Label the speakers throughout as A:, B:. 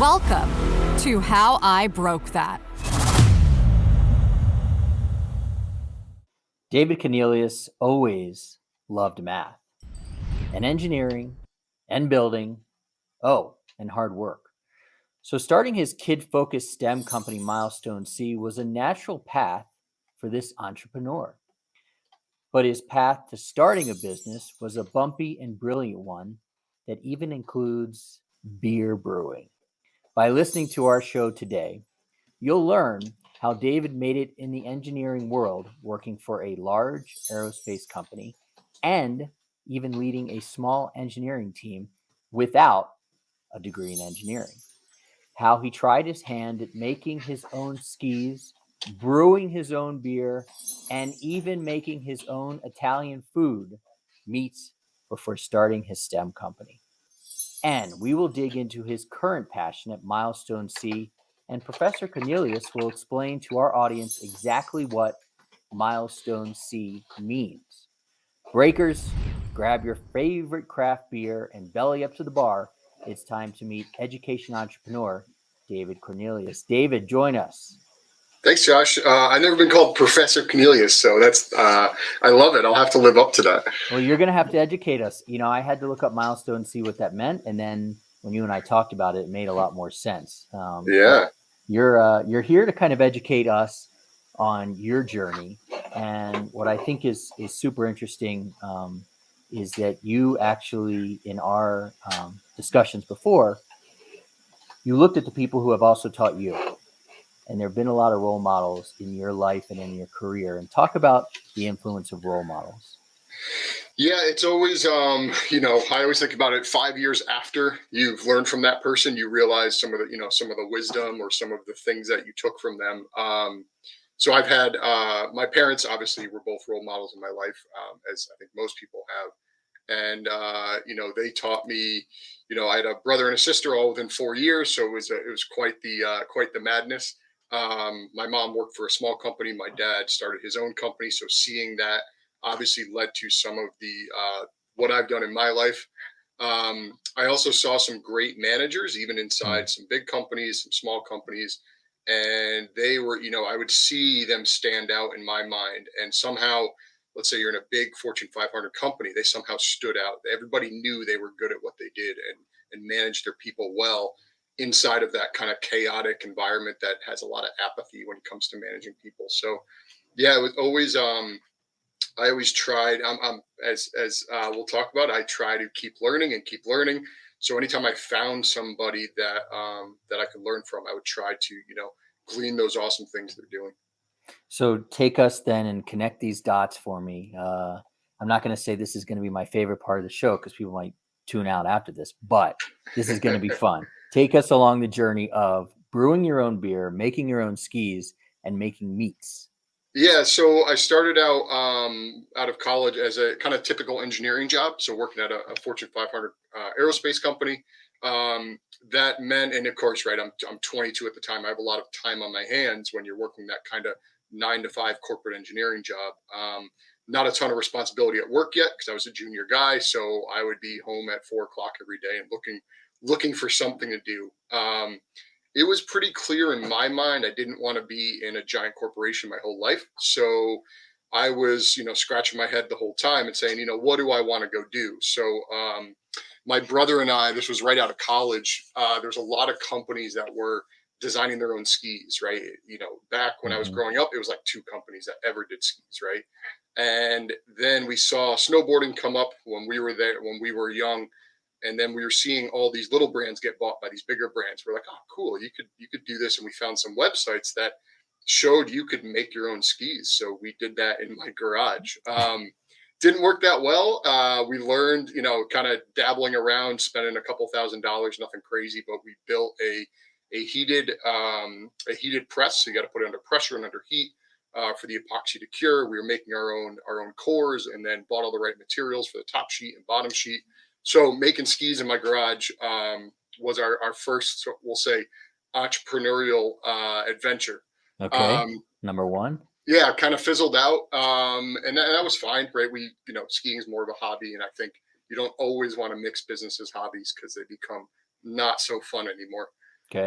A: Welcome to How I Broke That.
B: David Conelias always loved math and engineering and building, and hard work. So starting his kid-focused STEM company Milestone C was a natural path for this entrepreneur. But his path to starting a business was a bumpy and brilliant one that even includes beer brewing. By listening to our show today, you'll learn how David made it in the engineering world, working for a large aerospace company and even leading a small engineering team without a degree in engineering. How he tried his hand at making his own skis, brewing his own beer, and even making his own Italian food, meats, before starting his STEM company. And we will dig into his current passion at Milestone C, and Professor Cornelius will explain to our audience exactly what Milestone C means. Breakers, grab your favorite craft beer and belly up to the bar. It's time to meet education entrepreneur David Cornelius. David, join us.
C: Thanks, Josh. I've never been called Professor Conelias, so that's I love it. I'll have to live up to that.
B: Well, you're going to have to educate us. I had to look up Milestone and see what that meant, and then when you and I talked about it, it made a lot more sense.
C: Yeah.
B: You're here to kind of educate us on your journey, and what I think is super interesting is that you actually, in our discussions before, you looked at the people who have also taught you, and there have been a lot of role models in your life and in your career. And talk about the influence of role models.
C: Yeah, it's always, I always think about it 5 years after you've learned from that person, you realize some of the wisdom or some of the things that you took from them. So I've had, my parents obviously were both role models in my life, as I think most people have. And, they taught me, I had a brother and a sister all within 4 years. So it was quite the madness. My mom worked for a small company. My dad started his own company. So seeing that obviously led to some of the what I've done in my life. I also saw some great managers, even inside some big companies, some small companies, and they were, I would see them stand out in my mind. And somehow, let's say you're in a big Fortune 500 company, they somehow stood out. Everybody knew they were good at what they did and managed their people well inside of that kind of chaotic environment that has a lot of apathy when it comes to managing people. So, yeah, it was always I always tried. As we'll talk about, I try to keep learning and keep learning. So anytime I found somebody that I could learn from, I would try to glean those awesome things they're doing.
B: So take us then and connect these dots for me. I'm not going to say this is going to be my favorite part of the show because people might tune out after this, but this is going to be fun. Take us along the journey of brewing your own beer, making your own skis, and making meats.
C: Yeah, so I started out of college as a kind of typical engineering job. So working at a Fortune 500 aerospace company. That meant, and of course, right, I'm 22 at the time. I have a lot of time on my hands when you're working that kind of 9 to 5 corporate engineering job. Not a ton of responsibility at work yet because I was a junior guy. So I would be home at 4 o'clock every day and looking for something to do. It was pretty clear in my mind I didn't want to be in a giant corporation my whole life. So I was, scratching my head the whole time and saying, what do I want to go do? So my brother and I, this was right out of college. There's a lot of companies that were designing their own skis, right? Back when I was growing up, it was like 2 companies that ever did skis, right? And then we saw snowboarding come up when we were there, when we were young, and then we were seeing all these little brands get bought by these bigger brands. We're like, oh, cool, you could do this, and we found some websites that showed you could make your own skis. So we did that in my garage. Didn't work that well. We learned, kind of dabbling around, spending a couple $1,000s, nothing crazy, but we built a heated press. So you got to put it under pressure and under heat. For the epoxy to cure, we were making our own cores, and then bought all the right materials for the top sheet and bottom sheet. So making skis in my garage was our first, we'll say, entrepreneurial adventure.
B: Okay. Number one.
C: Yeah, kind of fizzled out, and that was fine, right? Skiing is more of a hobby, and I think you don't always want to mix business as hobbies because they become not so fun anymore.
B: Okay.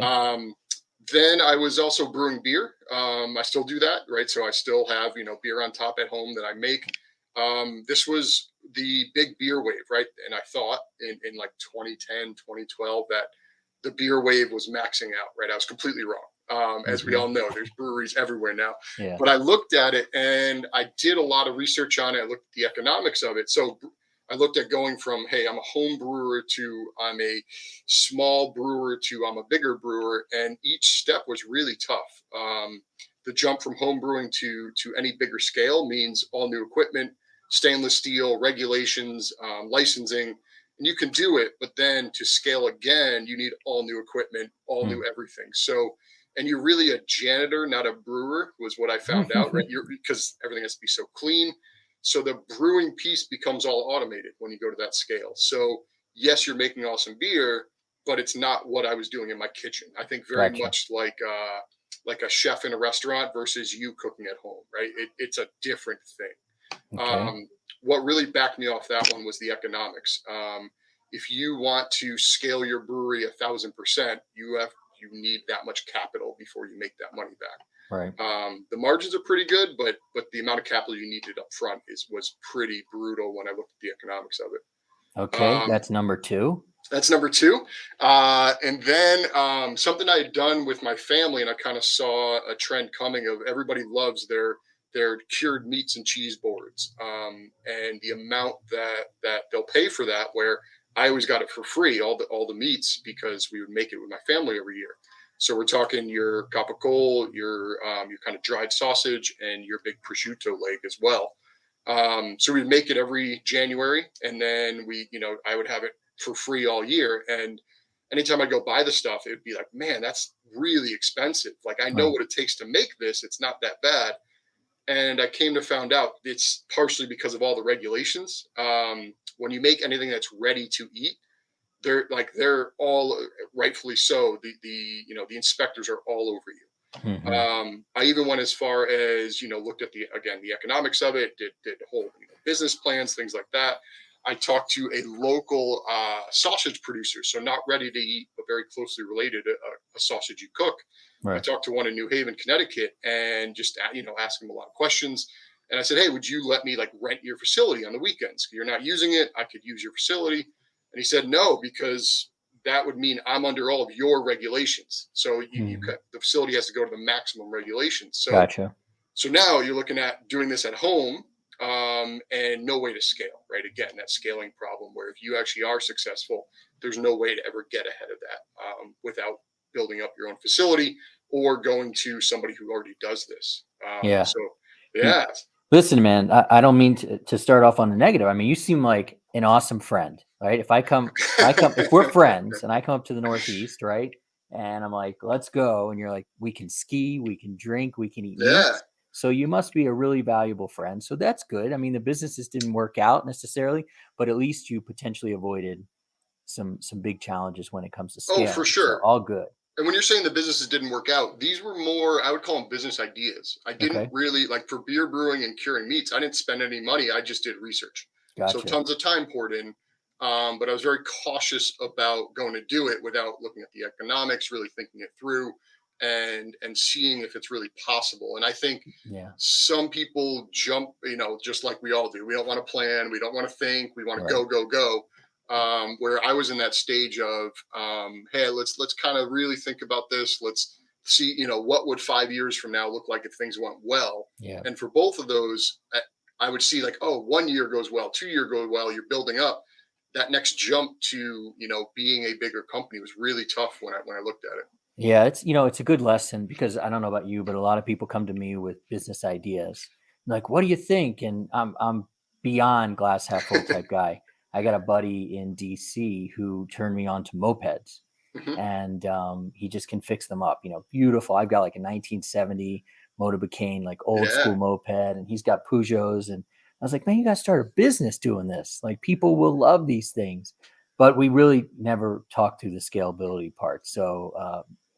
C: Then I was also brewing beer. I still do that, right? So I still have, beer on top at home that I make. This was the big beer wave, right? And I thought in like 2010, 2012 that the beer wave was maxing out, right? I was completely wrong. As we
B: Hmm.
C: all know, there's breweries everywhere now.
B: Yeah.
C: But I looked at it and I did a lot of research on it. I looked at the economics of it. So I looked at going from, hey, I'm a home brewer to I'm a small brewer to I'm a bigger brewer, and each step was really tough. The jump from home brewing to any bigger scale means all new equipment, stainless steel, regulations, licensing, and you can do it. But then to scale again, you need all new equipment, all
B: Hmm.
C: new everything. So, and you're really a janitor, not a brewer, was what I found out, right? You're because everything has to be so clean. So the brewing piece becomes all automated when you go to that scale. So yes, you're making awesome beer, but it's not what I was doing in my kitchen. I think very
B: Gotcha.
C: much like a chef in a restaurant versus you cooking at home, right? It's a different thing.
B: Okay.
C: What really backed me off that one was the economics. If you want to scale your brewery 1,000%, you need that much capital before you make that money back.
B: Right.
C: The margins are pretty good, but the amount of capital you needed up front was pretty brutal when I looked at the economics of it.
B: Okay. That's number two.
C: That's number two. And then something I had done with my family, and I kind of saw a trend coming of everybody loves their cured meats and cheese boards, and the amount that they'll pay for that. Where I always got it for free, all the meats, because we would make it with my family every year. So we're talking your capicola, your kind of dried sausage, and your big prosciutto leg as well. So we'd make it every January, and then I would have it for free all year. And anytime I go buy the stuff, it would be like, man, that's really expensive. Like I know
B: Right.
C: what it takes to make this. It's not that bad. And I came to found out it's partially because of all the regulations. When you make anything that's ready to eat, they're all rightfully so. The inspectors are all over you.
B: Hmm.
C: I even went as far as looked at the economics of it, did whole business plans, things like that. I talked to a local sausage producer, so not ready to eat, but very closely related to a sausage you cook. I
B: Right.
C: talked to one in New Haven, Connecticut, and just ask him a lot of questions. And I said, hey, would you let me like rent your facility on the weekends? You're not using it. I could use your facility. And he said no, because that would mean I'm under all of your regulations. So
B: Hmm.
C: the facility has to go to the maximum regulations.
B: Gotcha.
C: So now you're looking at doing this at home, and no way to scale, right? Again, that scaling problem where if you actually are successful, there's no way to ever get ahead of that without building up your own facility or going to somebody who already does this.
B: Yeah.
C: So
B: Y-
C: yeah,
B: Listen, man, I don't mean to start off on a negative. I mean, you seem like an awesome friend, right? If we're friends and I come up to the Northeast, right? And I'm like, let's go. And you're like, we can ski, we can drink, we can eat
C: yeah.
B: meats. So you must be a really valuable friend. So that's good. I mean, the businesses didn't work out necessarily, but at least you potentially avoided some big challenges when it comes to
C: Oh, for
B: scaling. So
C: sure.
B: all good.
C: And when you're saying the businesses didn't work out, these were more, I would call them business ideas. I didn't
B: Okay.
C: really like for beer brewing and curing meats. I didn't spend any money. I just did research. So
B: Gotcha.
C: tons of time poured in. But I was very cautious about going to do it without looking at the economics, really thinking it through and seeing if it's really possible. And I think
B: Yeah.
C: some people jump, just like we all do. We don't want to plan. We don't want to think. We want to
B: Right.
C: go, go, go. Where I was in that stage of, hey, let's kind of really think about this. Let's see, what would 5 years from now look like if things went well.
B: Yeah.
C: And for both of those, I would see like, oh, 1 year goes well, 2 year goes well. You're building up. That next jump to being a bigger company was really tough when I looked at it.
B: Yeah, it's a good lesson because I don't know about you, but a lot of people come to me with business ideas. Like, what do you think? And I'm beyond glass half full type guy. I got a buddy in DC who turned me on to mopeds,
C: Hmm.
B: and he just can fix them up. Beautiful. I've got like a 1970 Motorbicane, like old school
C: Yeah.
B: moped, and he's got Peugeots. And I was like, man, you got to start a business doing this. Like, people will love these things. But we really never talked through the scalability part. So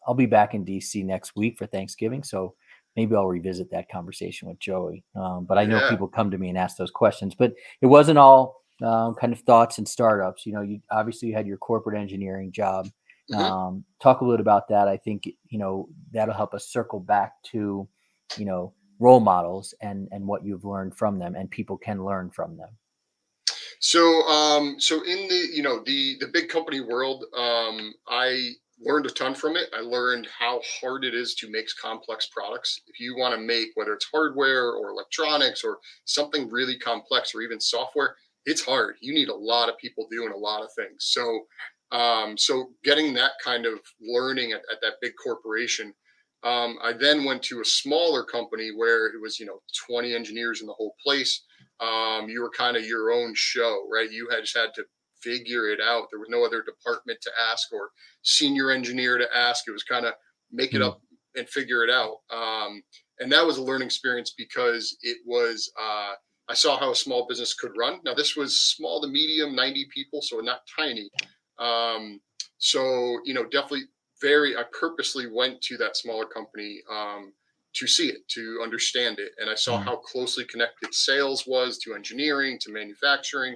B: I'll be back in DC next week for Thanksgiving. So maybe I'll revisit that conversation with Joey. But I know
C: Yeah.
B: people come to me and ask those questions. But it wasn't all kind of thoughts and startups. You obviously had your corporate engineering job
C: Hmm.
B: Talk a little about that. I think, that'll help us circle back to, role models and what you've learned from them, and people can learn from them.
C: So in the the big company world, I learned a ton from it. I learned how hard it is to make complex products. If you want to make, whether it's hardware or electronics or something really complex or even software, it's hard. You need a lot of people doing a lot of things. So getting that kind of learning at that big corporation. I then went to a smaller company where it was 20 engineers in the whole place. You were kind of your own show, right? You had just had to figure it out. There was no other department to ask or senior engineer to ask. It was kind of make it
B: Mm,
C: up and figure it out. And that was a learning experience because I saw how a small business could run. Now, this was small to medium, 90 people, so not tiny. Um, so definitely I purposely went to that smaller company. To see it, to understand it. And I saw
B: mm,
C: how closely connected sales was to engineering, to manufacturing.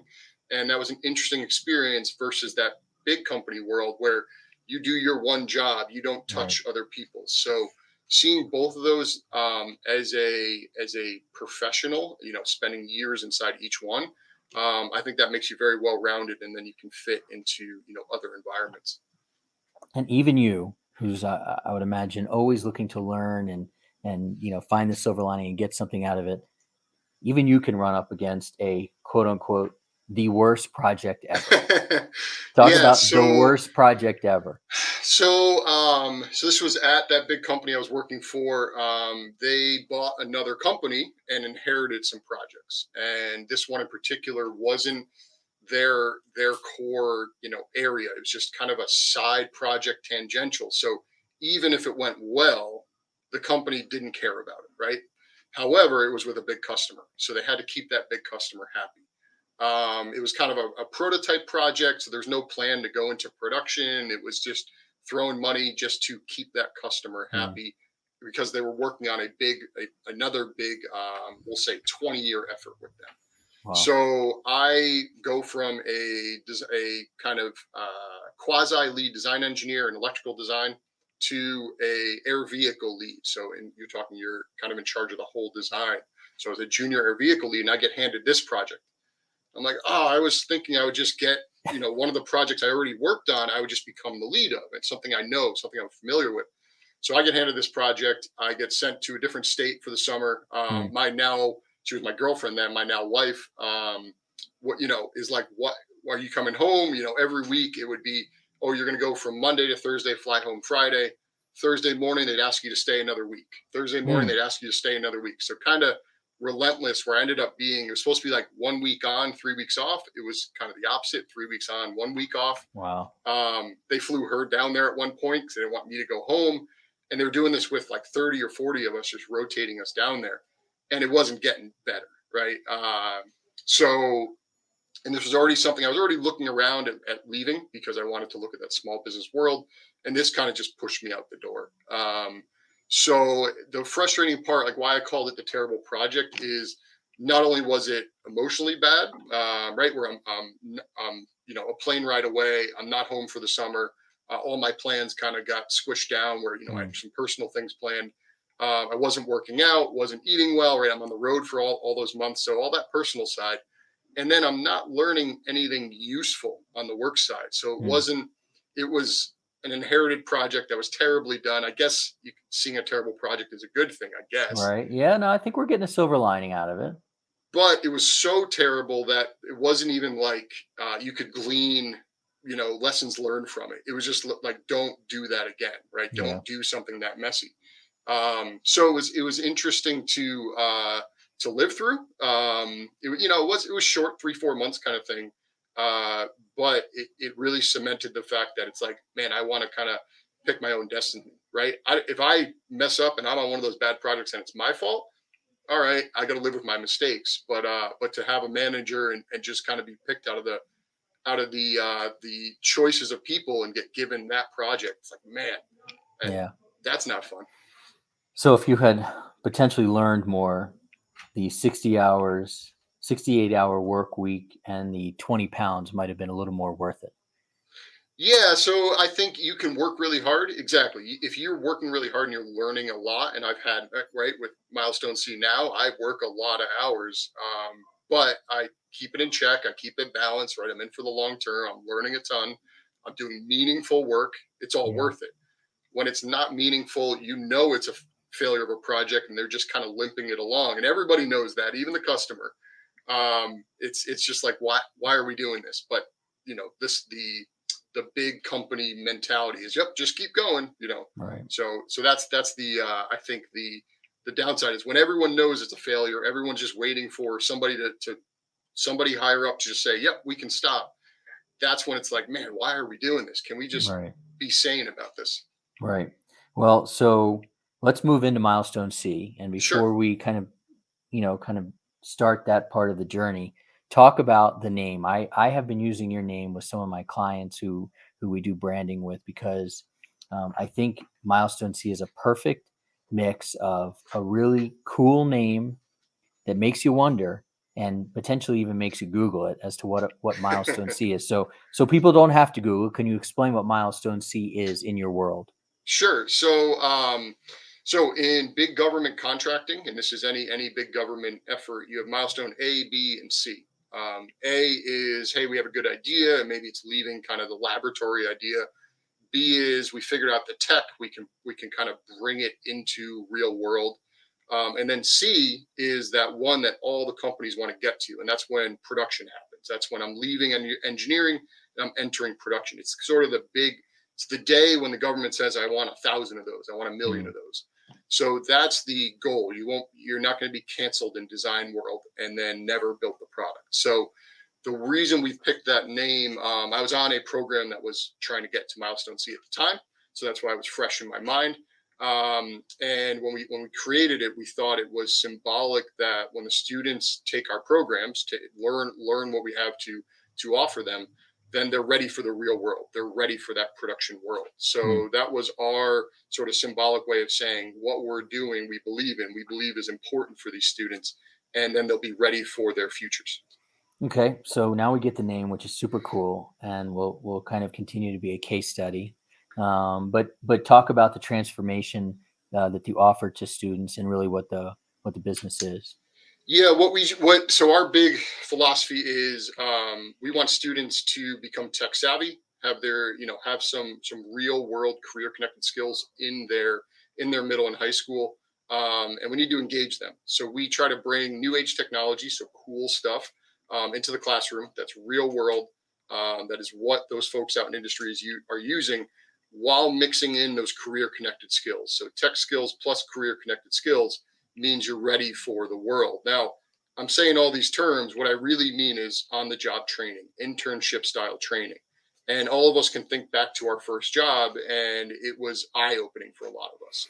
C: And that was an interesting experience versus that big company world where you do your one job, you don't
B: right.
C: touch other people. So seeing both of those as a professional, spending years inside each one, I think that makes you very well rounded, and then you can fit into other environments.
B: And even you, who's I would imagine always looking to learn and find the silver lining and get something out of it, even you can run up against a quote unquote the worst project ever. Talk
C: Yeah.
B: about the
C: So
B: worst project ever.
C: so this was at that big company I was working for. They bought another company and inherited some projects, and this one in particular wasn't their core area. It was just kind of a side project, tangential. So even if it went well, the company didn't care about it, right? However, it was with a big customer, so they had to keep that big customer happy. It was kind of a prototype project, so there's no plan to go into production. It was just throwing money just to keep that customer
B: Mm,
C: happy because they were working on another big, we'll say 20-year effort with them.
B: wow.
C: So I go from a kind of quasi lead design engineer in electrical design to a air vehicle lead. So you're kind of in charge of the whole design. So as a junior air vehicle lead, and I get handed this project. I'm like, oh, I was thinking I would just get, one of the projects I already worked on, I would just become the lead of. It's something I know, something I'm familiar with. So I get handed this project. I get sent to a different state for the summer.
B: Mm,
C: She was my girlfriend then, my now wife, is like, what, are you coming home? Every week it would be, oh, you're going to go from Monday to Thursday, fly home Friday. Thursday morning, they'd ask you to stay another week. Thursday morning,
B: mm,
C: they'd ask you to stay another week. So kind of relentless, where I ended up being, it was supposed to be like 1 week on, 3 weeks off. It was kind of the opposite, 3 weeks on, 1 week off.
B: wow.
C: They flew her down there at one point because they didn't want me to go home. And they were doing this with like 30 or 40 of us, just rotating us down there. And it wasn't getting better, right? So, and this was already something I was already looking around at leaving because I wanted to look at that small business world. And this kind of just pushed me out the door. So the frustrating part, like why I called it the terrible project, is not only was it emotionally bad, right, where I'm a plane ride away, I'm not home for the summer, all my plans kind of got squished down. Where I have
B: Mm,
C: some personal things planned. I wasn't working out, wasn't eating well, right? I'm on the road for all those months, so all that personal side, and then I'm not learning anything useful on the work side. So
B: mm,
C: it was an inherited project that was terribly done. I guess seeing a terrible project is a good thing, I guess.
B: right. Yeah. No, I think we're getting a silver lining out of it.
C: But it was so terrible that it wasn't even like you could glean, lessons learned from it. It was just like, don't do that again, right?
B: Yeah.
C: Don't do something that messy. So it was interesting to live through. It was short, 3-4 months kind of thing. But it really cemented the fact that it's like, man, I want to kind of pick my own destiny, right? If I mess up and I'm on one of those bad projects and it's my fault, all right, I got to live with my mistakes. But to have a manager and just kind of be picked out of the choices of people and get given that project, it's like, man, eh,
B: Yeah.
C: that's not fun.
B: So if you had potentially learned more, the 60 hours, 68-hour work week and the 20 pounds might have been a little more worth it.
C: Yeah, so I think you can work really hard. Exactly. If you're working really hard and you're learning a lot, and I've had right with Milestone C now, I work a lot of hours, but I keep it in check. I keep it balanced. Right, I'm in for the long term. I'm learning a ton. I'm doing meaningful work. It's all
B: Yeah.
C: worth it. When it's not meaningful, you know it's a failure of a project, and they're just kind of limping it along, and everybody knows that, even the customer. It's just like, why are we doing this? But this the big company mentality is, yep, just keep going.
B: Right.
C: So that's the I think the downside is when everyone knows it's a failure, everyone's just waiting for somebody to somebody higher up to just say, yep, we can stop. That's when it's like, man, why are we doing this? Can we just
B: Right.
C: be sane about this?
B: Right. Well, so let's move into Milestone C. And
C: Sure.
B: before we kind of start that part of the journey, talk about the name. I have been using your name with some of my clients who we do branding with because I think Milestone C is a perfect mix of a really cool name that makes you wonder and potentially even makes you Google it as to what Milestone C is. So people don't have to Google. Can you explain what Milestone C is in your world?
C: Sure. So in big government contracting, and this is any big government effort, you have milestone A, B, and C. A is, hey, we have a good idea, and maybe it's leaving kind of the laboratory idea. B is we figured out the tech, we can kind of bring it into real world. And then C is that one that all the companies want to get to, and that's when production happens. That's when I'm leaving engineering and I'm entering production. It's sort of it's the day when the government says, I want 1,000 of those, I want 1,000,000
B: Mm,
C: of those. So that's the goal. You're not going to be canceled in design world and then never built the product. So the reason we picked that name, I was on a program that was trying to get to Milestone C at the time, so that's why it was fresh in my mind. And when we created it, we thought it was symbolic that when the students take our programs to learn what we have to offer them, then they're ready for the real world. They're ready for that production world.
B: mm.
C: So that was our sort of symbolic way of saying what we're doing, we believe in, we believe is important for these students, and then they'll be ready for their futures.
B: Okay, so now we get the name, which is super cool, and we'll kind of continue to be a case study. But talk about the transformation that you offer to students and really what the business is.
C: Yeah, so our big philosophy is, we want students to become tech savvy, have have some real world career connected skills in their middle and high school, and we need to engage them. So we try to bring new age technology, so cool stuff, into the classroom. That's real world. That is what those folks out in industries are using, while mixing in those career connected skills. So tech skills plus career connected skills means you're ready for the world. Now, I'm saying all these terms. What I really mean is on the job training, internship style training. And all of us can think back to our first job, and it was eye opening for a lot of us,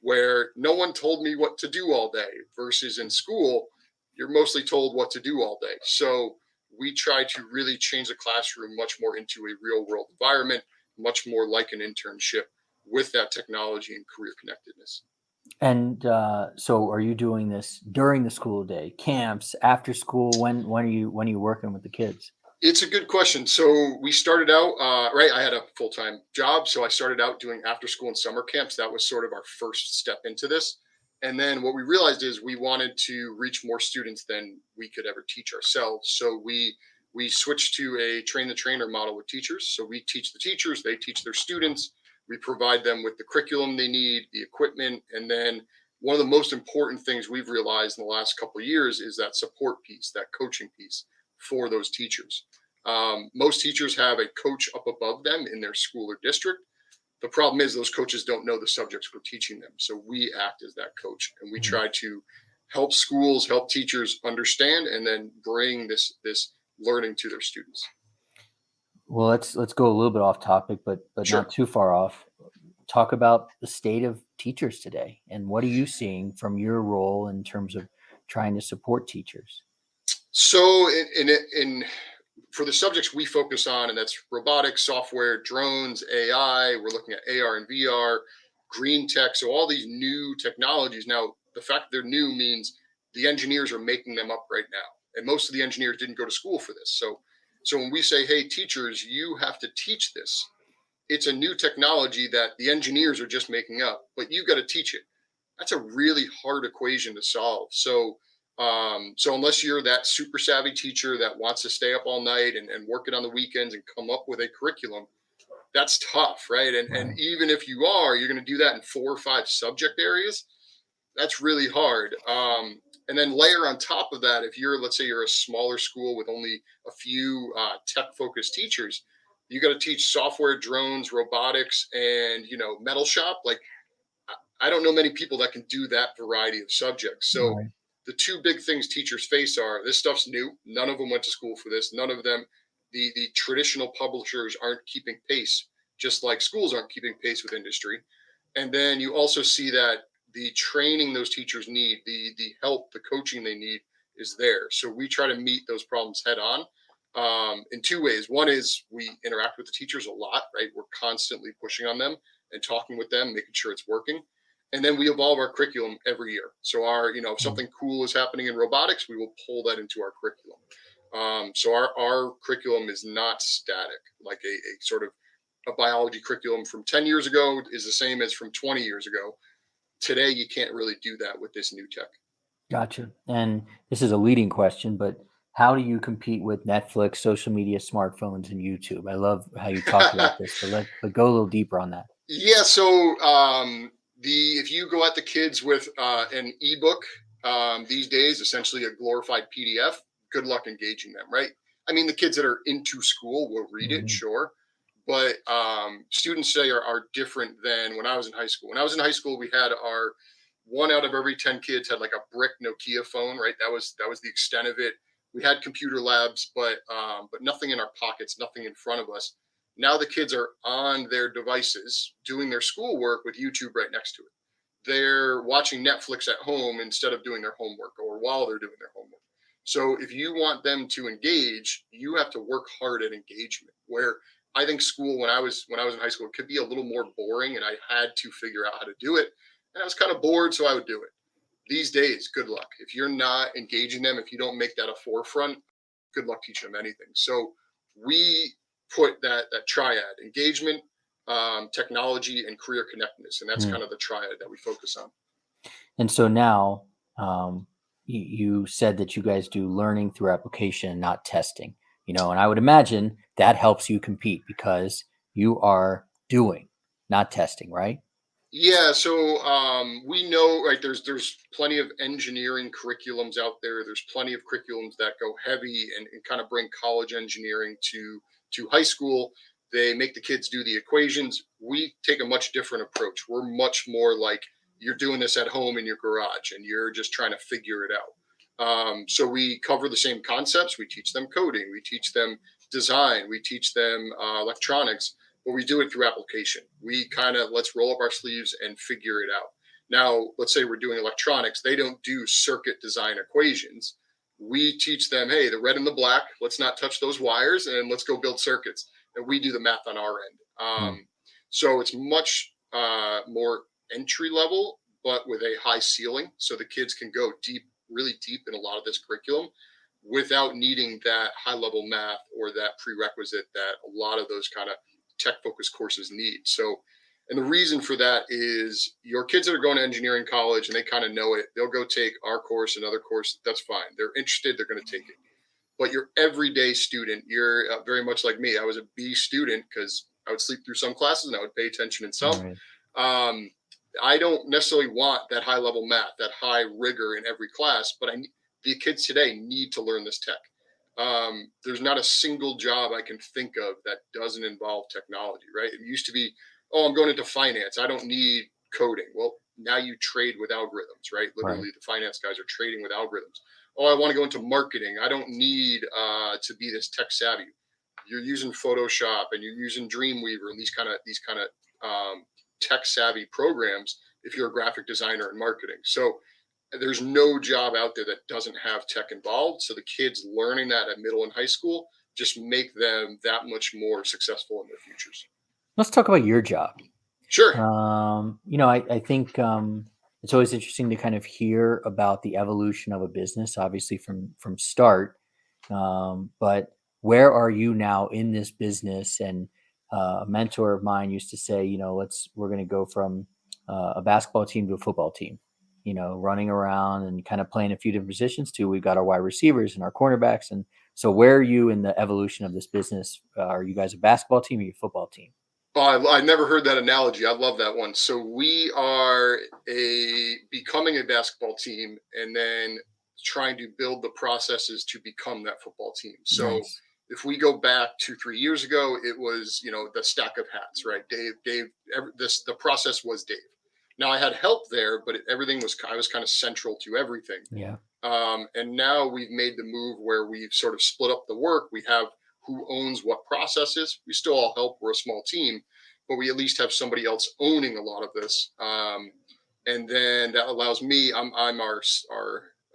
C: where no one told me what to do all day, versus in school, you're mostly told what to do all day. So we try to really change the classroom much more into a real world environment, much more like an internship with that technology and career connectedness.
B: And so, are you doing this during the school day, camps, after school? When are you working with the kids?
C: It's a good question. So we started out, right. I had a full time job. So I started out doing after school and summer camps. That was sort of our first step into this. And then what we realized is we wanted to reach more students than we could ever teach ourselves. So we switched to a train the trainer model with teachers. So we teach the teachers, they teach their students. We provide them with the curriculum they need, the equipment, and then one of the most important things we've realized in the last couple of years is that support piece, that coaching piece for those teachers. Most teachers have a coach up above them in their school or district. The problem is those coaches don't know the subjects we're teaching them. So we act as that coach, and we
B: Mhm.
C: try to help schools, help teachers understand, and then bring this learning to their students.
B: Well, let's go a little bit off topic, but not
C: Sure.
B: too far off. Talk about the state of teachers today, and what are you seeing from your role in terms of trying to support teachers?
C: So in for the subjects we focus on, and that's robotics, software, drones, AI. We're looking at AR and VR, green tech. So all these new technologies. Now, the fact they're new means the engineers are making them up right now, and most of the engineers didn't go to school for this. So So when we say, hey, teachers, you have to teach this, it's a new technology that the engineers are just making up, but you got to teach it. That's a really hard equation to solve. So unless you're that super savvy teacher that wants to stay up all night and work it on the weekends and come up with a curriculum, that's tough, right? And
B: Right.
C: even if you are, you're going to do that in 4 or 5 subject areas. That's really hard. And then layer on top of that, if you're, let's say, you're a smaller school with only a few tech-focused teachers, you got to teach software, drones, robotics, and metal shop. Like I don't know many people that can do that variety of subjects. So
B: Right.
C: the two big things teachers face are this stuff's new. None of them went to school for this. None of them, the traditional publishers aren't keeping pace, just like schools aren't keeping pace with industry. And then you also see that the training those teachers need, the help, the coaching they need is there. So we try to meet those problems head on in 2 ways. One is we interact with the teachers a lot, right? We're constantly pushing on them and talking with them, making sure it's working. And then we evolve our curriculum every year. So if
B: Mm.
C: something cool is happening in robotics, we will pull that into our curriculum. So our curriculum is not static, like a sort of a biology curriculum from 10 years ago is the same as from 20 years ago. Today, you can't really do that with this new tech.
B: Gotcha. And this is a leading question, but how do you compete with Netflix, social media, smartphones, and YouTube? I love how you talked about this, but go a little deeper on that.
C: Yeah. So the if you go at the kids with an ebook these days, essentially a glorified PDF, good luck engaging them, right? I mean, the kids that are into school will read it,
B: Mhm.
C: sure, but students today are different than when I was in high school. When I was in high school, we had our 1 out of every 10 kids had like a brick Nokia phone, right? That was the extent of it. We had computer labs, but nothing in our pockets, nothing in front of us. Now the kids are on their devices doing their schoolwork with YouTube right next to it. They're watching Netflix at home instead of doing their homework or while they're doing their homework. So if you want them to engage, you have to work hard at engagement. Where I think school when I was in high school, it could be a little more boring and I had to figure out how to do it. And I was kind of bored, so I would do it. These days, good luck. If you're not engaging them, if you don't make that a forefront, good luck teaching them anything. So we put that triad: engagement, technology, and career connectedness, and that's
B: Mm.
C: kind of the triad that we focus on.
B: And so now, you said that you guys do learning through application, not testing. And I would imagine that helps you compete because you are doing, not testing, right?
C: Yeah, so we know, right? There's plenty of engineering curriculums out there. There's plenty of curriculums that go heavy and kind of bring college engineering to high school. They make the kids do the equations. We take a much different approach. We're much more like you're doing this at home in your garage and you're just trying to figure it out. So we cover the same concepts. We teach them coding. We teach them design. We teach them electronics, but we do it through application. We kind of let's roll up our sleeves and figure it out. Now, let's say we're doing electronics, they don't do circuit design equations. We teach them, hey, the red and the black, let's not touch those wires and let's go build circuits. And we do the math on our end.
B: Mm.
C: So it's much more entry level, but with a high ceiling. So the kids can go deep, really deep in a lot of this curriculum without needing that high level math or that prerequisite that a lot of those kind of tech focused courses need. So, and the reason for that is your kids that are going to engineering college and they kind of know it, they'll go take our course, another course. That's fine. They're interested, they're going to take it. But your everyday student, you're very much like me. I was a B student because I would sleep through some classes and I would pay attention in some.
B: Right.
C: Um, I don't necessarily want that high level math, that high rigor in every class, but the kids today need to learn this tech. There's not a single job I can think of that doesn't involve technology, right? It used to be, oh, I'm going into finance. I don't need coding. Well, now you trade with algorithms, right?
B: Right.
C: Literally, the finance guys are trading with algorithms. Oh, I want to go into marketing. I don't need to be this tech savvy. You're using Photoshop and you're using Dreamweaver and these kind of tech savvy programs if you're a graphic designer in marketing. So there's no job out there that doesn't have tech involved. So the kids learning that at middle and high school just make them that much more successful in their futures.
B: Let's talk about your job.
C: Sure.
B: I think it's always interesting to kind of hear about the evolution of a business, obviously from start. But where are you now in this business? And a mentor of mine used to say, we're going to go from a basketball team to a football team, running around and kind of playing a few different positions too. We've got our wide receivers and our cornerbacks. And so where are you in the evolution of this business? Are you guys a basketball team or a football team?
C: Oh, I never heard that analogy. I love that one. So we are becoming a basketball team and then trying to build the processes to become that football team. So
B: Nice.
C: if we go back 2, 3 years ago, it was, the stack of hats, right? The process was Dave. Now I had help there, but I was kind of central to everything.
B: Yeah.
C: And now we've made the move where we've sort of split up the work. We have who owns what processes. We still all help. We're a small team, but we at least have somebody else owning a lot of this. And then that allows me. I'm our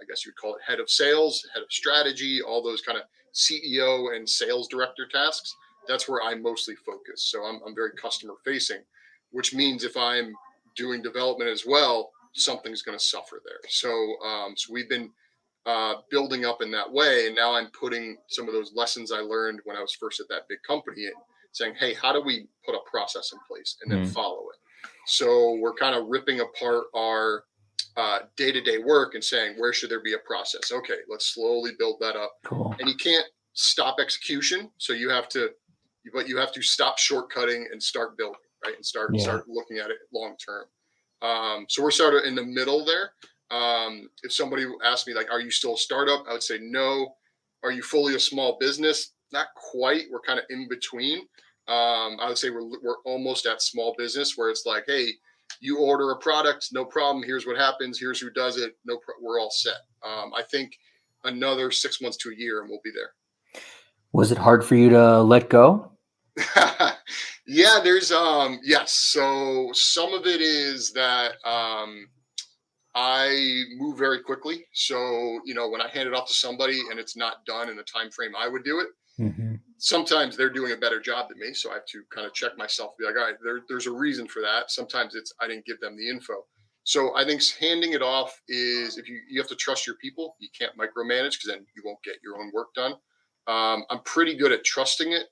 C: I guess you'd call it head of sales, head of strategy, all those kind of CEO and sales director tasks. That's where I mostly focus. So I'm very customer facing, which means if I'm doing development as well, something's going to suffer there. So we've been building up in that way. And now I'm putting some of those lessons I learned when I was first at that big company and saying, hey, how do we put a process in place and then follow it? So we're kind of ripping apart our day-to-day work and saying, where should there be a process? Okay, let's slowly build that up.
B: Cool.
C: And you can't stop execution. So you have to stop shortcutting and start building, right? And start looking at it long term. So we're sort of in the middle there. If somebody asked me, like, are you still a startup? I would say no. Are you fully a small business? Not quite. We're kind of in between. I would say we're almost at small business where it's like, hey, you order a product, no problem. Here's what happens. Here's who does it. We're all set. I think another 6 months to a year and we'll be there.
B: Was it hard for you to let go?
C: Yeah, there's yes. So some of it is that I move very quickly. So, when I hand it off to somebody and it's not done in the time frame I would do it,
B: Mm-hmm.
C: sometimes they're doing a better job than me. So I have to kind of check myself, be like, all right, there's a reason for that. Sometimes it's I didn't give them the info. So I think handing it off is if you have to trust your people. You can't micromanage because then you won't get your own work done. I'm pretty good at trusting it,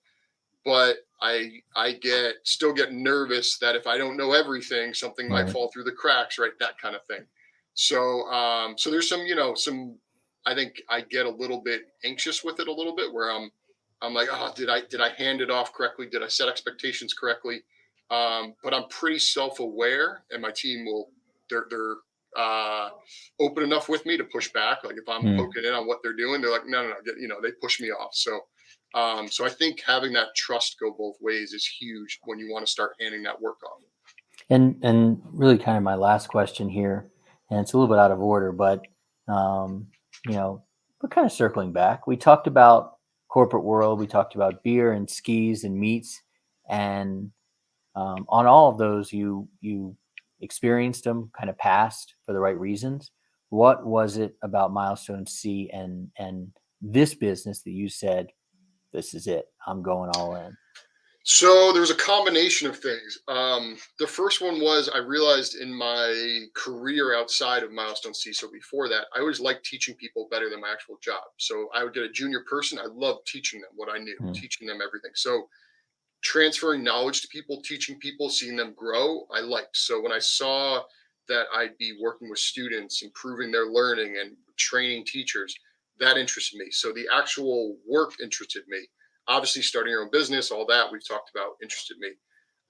C: but I still get nervous that if I don't know everything, something might
B: Right.
C: fall through the cracks, right? That kind of thing. So there's some I think I get a little bit anxious with it a little bit where I'm like, oh, did I hand it off correctly? Did I set expectations correctly? But I'm pretty self-aware, and my team they're open enough with me to push back. Like if I'm
B: Mm.
C: poking in on what they're doing, they're like, no, they push me off. So I think having that trust go both ways is huge when you want to start handing that work off.
B: And really kind of my last question here, and it's a little bit out of order, but um, you know, but kind of circling back, we talked about corporate world, we talked about beer and skis and meats, and on all of those, you experienced them, kind of passed for the right reasons. What was it about Milestone C and this business that you said, this is it, I'm going all in?
C: So there was a combination of things. The first one was I realized in my career outside of Milestone C, so before that, I always liked teaching people better than my actual job. So I would get a junior person. I loved teaching them what I knew,
B: Mm.
C: teaching them everything. So transferring knowledge to people, teaching people, seeing them grow, I liked. So when I saw that I'd be working with students, improving their learning and training teachers, that interested me. So the actual work interested me. Obviously, starting your own business, all that we've talked about interested me.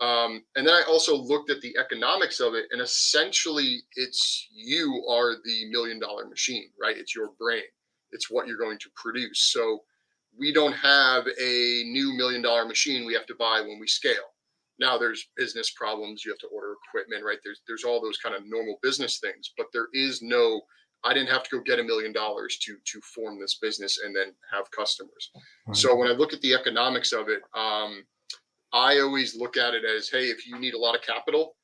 C: And then I also looked at the economics of it, and essentially, you are the $1 million machine, right? It's your brain. It's what you're going to produce. So we don't have a new $1 million machine we have to buy when we scale. Now there's business problems. You have to order equipment, right? There's all those kind of normal business things, but there is no, I didn't have to go get $1 million to form this business and then have customers.
B: Right.
C: So when I look at the economics of it, I always look at it as, hey, if you need a lot of capital,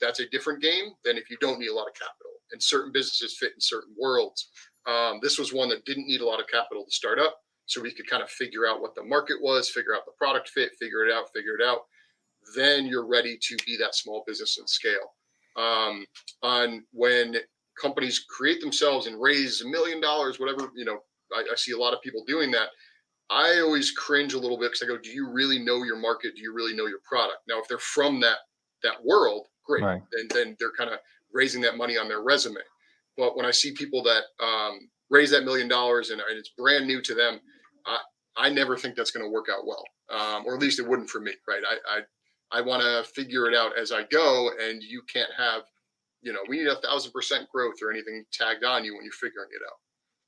C: that's a different game than if you don't need a lot of capital. And certain businesses fit in certain worlds. This was one that didn't need a lot of capital to start up. So we could kind of figure out what the market was, figure out the product fit, figure it out. Then you're ready to be that small business and scale. On when companies create themselves and raise $1 million, whatever, I see a lot of people doing that. I always cringe a little bit because I go, do you really know your market? Do you really know your product? Now, if they're from that world, great.
B: Right.
C: Then they're kind of raising that money on their resume. But when I see people that raise that $1 million and it's brand new to them, I, I never think that's going to work out well, or at least it wouldn't for me, right? I want to figure it out as I go, and you can't have, we need 1,000% growth or anything tagged on you when you're figuring it out.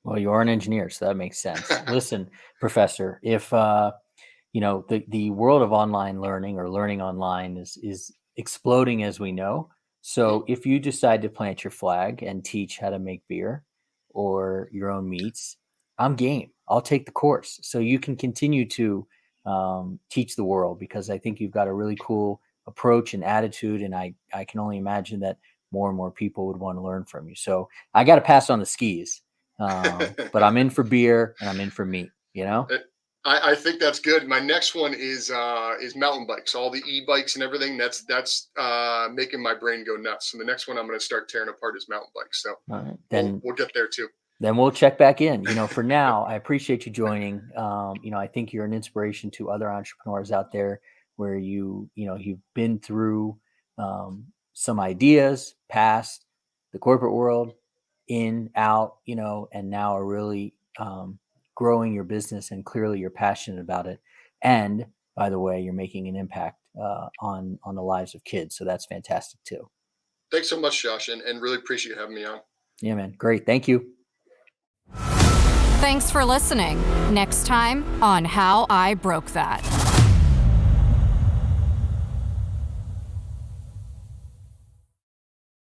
B: Well, you are an engineer, so that makes sense. Listen, professor, if the world of online learning or learning online is exploding as we know.
C: Mhm.
B: So if you decide to plant your flag and teach how to make beer or your own meats, I'm game. I'll take the course so you can continue to teach the world, because I think you've got a really cool approach and attitude, and I can only imagine that more and more people would want to learn from you. So I got to pass on the skis, but I'm in for beer and I'm in for meat. You know.
C: Uh, I think that's good. My next one is mountain bikes, all the e-bikes and everything. That's making my brain go nuts. So the next one I'm going to start tearing apart is mountain bikes. So
B: All right.
C: we'll get there too.
B: Then we'll check back in. For now, I appreciate you joining. I think you're an inspiration to other entrepreneurs out there, where you've been through some ideas, past the corporate world, in, out, and now are really growing your business, and clearly you're passionate about it. And by the way, you're making an impact on the lives of kids. So that's fantastic too.
C: Thanks so much, Josh, and really appreciate having me on.
B: Yeah, man. Great. Thank you.
A: Thanks for listening. Next time on How I Broke That.